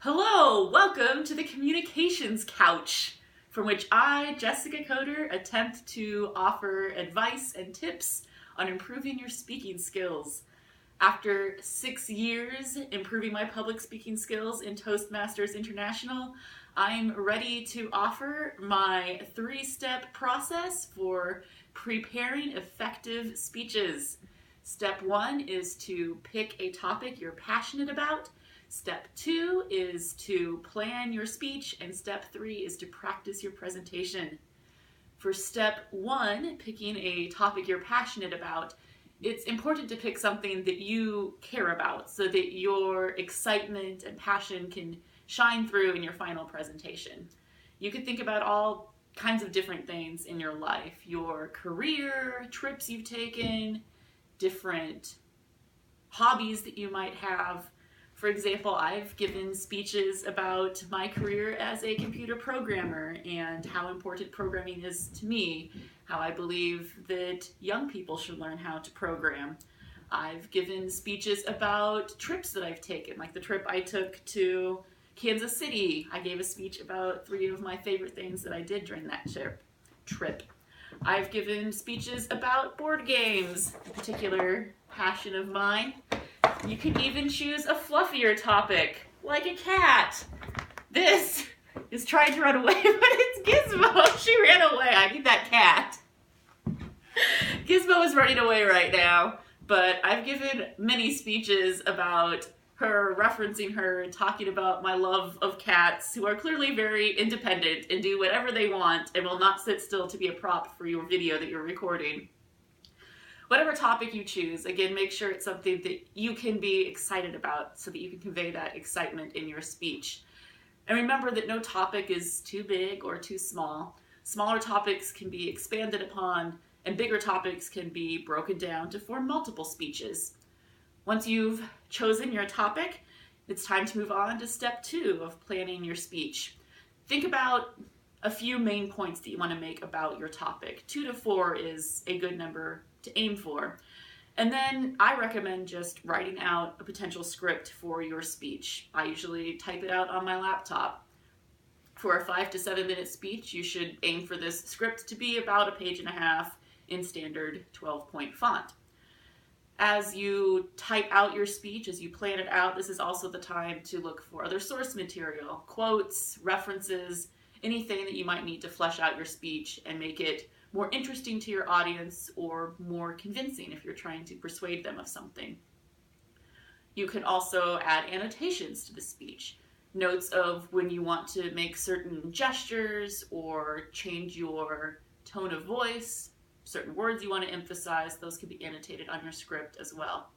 Hello, welcome to the Communications Couch, from which I, Jessica Coder, attempt to offer advice and tips on improving your speaking skills. After 6 years improving my public speaking skills in Toastmasters International, I'm ready to offer my 3-step process for preparing effective speeches. Step 1 is to pick a topic you're passionate about. Step 2 is to plan your speech, and step 3 is to practice your presentation. For step 1, picking a topic you're passionate about, it's important to pick something that you care about so that your excitement and passion can shine through in your final presentation. You could think about all kinds of different things in your life, your career, trips you've taken, different hobbies that you might have. For example, I've given speeches about my career as a computer programmer and how important programming is to me, how I believe that young people should learn how to program. I've given speeches about trips that I've taken, like the trip I took to Kansas City. I gave a speech about 3 of my favorite things that I did during that trip. I've given speeches about board games, a particular passion of mine. You can even choose a fluffier topic, like a cat. This is trying to run away, but it's Gizmo. She ran away. I need that cat. Gizmo is running away right now, but I've given many speeches about her, referencing her, talking about my love of cats, who are clearly very independent and do whatever they want and will not sit still to be a prop for your video that you're recording. Whatever topic you choose, again, make sure it's something that you can be excited about so that you can convey that excitement in your speech. And remember that no topic is too big or too small. Smaller topics can be expanded upon, and bigger topics can be broken down to form multiple speeches. Once you've chosen your topic, it's time to move on to step 2 of planning your speech. Think about a few main points that you want to make about your topic. 2 to 4 is a good number to aim for. And then I recommend just writing out a potential script for your speech. I usually type it out on my laptop. For a 5 to 7 minute speech, you should aim for this script to be about 1.5 pages in standard 12-point font. As you type out your speech, as you plan it out, this is also the time to look for other source material, quotes, references, anything that you might need to flesh out your speech and make it more interesting to your audience or more convincing if you're trying to persuade them of something. You can also add annotations to the speech, notes of when you want to make certain gestures or change your tone of voice, certain words you want to emphasize. Those can be annotated on your script as well.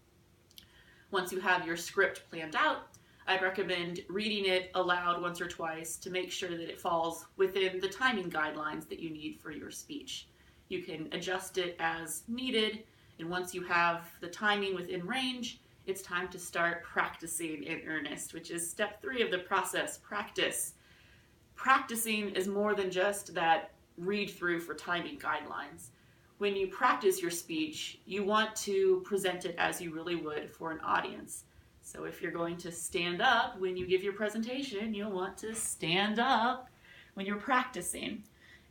Once you have your script planned out, I'd recommend reading it aloud once or twice to make sure that it falls within the timing guidelines that you need for your speech. You can adjust it as needed, and once you have the timing within range, it's time to start practicing in earnest, which is step 3 of the process, practice. Practicing is more than just that read through for timing guidelines. When you practice your speech, you want to present it as you really would for an audience. So if you're going to stand up when you give your presentation, you'll want to stand up when you're practicing.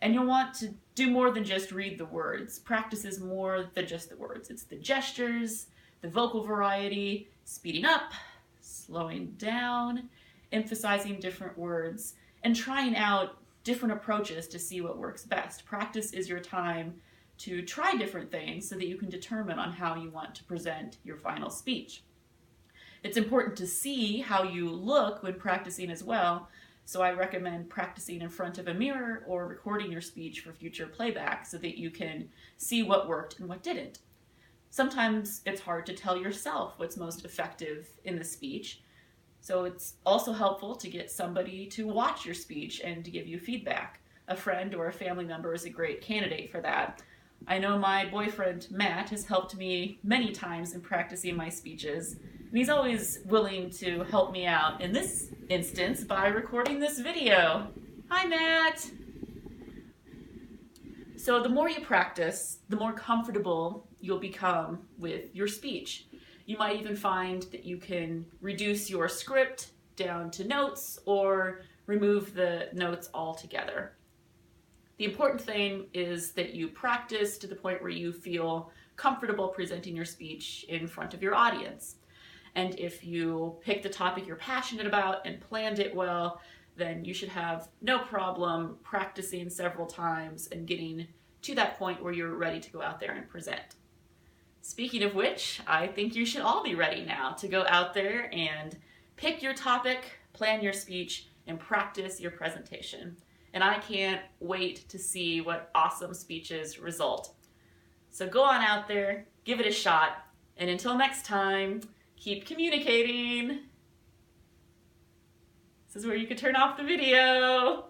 And you'll want to do more than just read the words. Practice is more than just the words. It's the gestures, the vocal variety, speeding up, slowing down, emphasizing different words, and trying out different approaches to see what works best. Practice is your time to try different things so that you can determine on how you want to present your final speech. It's important to see how you look when practicing as well, so I recommend practicing in front of a mirror or recording your speech for future playback so that you can see what worked and what didn't. Sometimes it's hard to tell yourself what's most effective in the speech, so it's also helpful to get somebody to watch your speech and to give you feedback. A friend or a family member is a great candidate for that. I know my boyfriend, Matt, has helped me many times in practicing my speeches, and he's always willing to help me out, in this instance, by recording this video. Hi, Matt! So the more you practice, the more comfortable you'll become with your speech. You might even find that you can reduce your script down to notes or remove the notes altogether. The important thing is that you practice to the point where you feel comfortable presenting your speech in front of your audience. And if you picked a topic you're passionate about and planned it well, then you should have no problem practicing several times and getting to that point where you're ready to go out there and present. Speaking of which, I think you should all be ready now to go out there and pick your topic, plan your speech, and practice your presentation. And I can't wait to see what awesome speeches result. So go on out there, give it a shot, and until next time, keep communicating. This is where you can turn off the video.